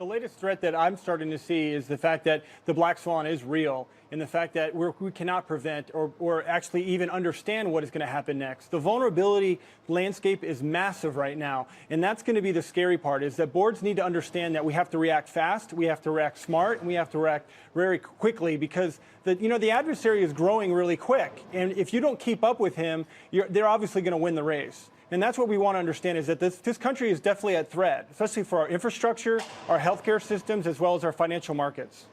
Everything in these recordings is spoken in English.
The latest threat that I'm starting to see is the fact that the black swan is real, and the fact that we cannot prevent or actually even understand what is going to happen next. The vulnerability landscape is massive right now, and that's going to be the scary part, is that boards need to understand that we have to react fast, we have to react smart, and we have to react very quickly, because the adversary is growing really quick, and if you don't keep up with him, they're obviously going to win the race. And that's what we want to understand, is that this country is definitely at threat, especially for our infrastructure, our healthcare systems, as well as our financial markets.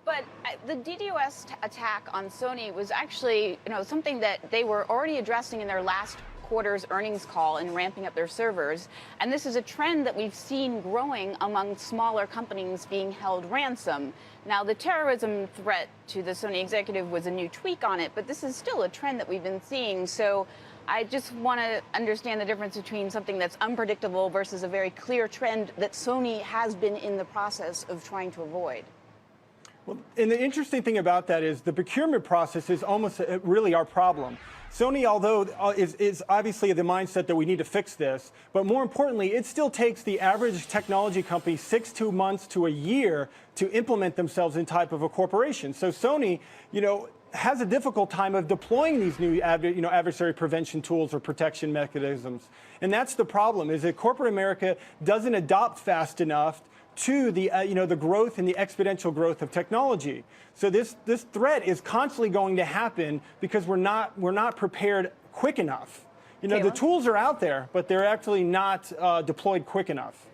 But the DDoS attack on Sony was actually, something that they were already addressing in their last quarter's earnings call and ramping up their servers. And this is a trend that we've seen growing among smaller companies being held ransom. Now, the terrorism threat to the Sony executive was a new tweak on it, but this is still a trend that we've been seeing. So I just want to understand the difference between something that's unpredictable versus a very clear trend that Sony has been in the process of trying to avoid. Well, and the interesting thing about that is the procurement process is almost really our problem. Sony, although is obviously the mindset that we need to fix this, but more importantly, it still takes the average technology company 6 months to a year to implement themselves in type of a corporation. So Sony, has a difficult time of deploying these new adversary prevention tools or protection mechanisms. And that's the problem, is that corporate America doesn't adopt fast enough to the the growth and the exponential growth of technology. So this threat is constantly going to happen because we're not prepared quick enough. The tools are out there, but they're actually not deployed quick enough.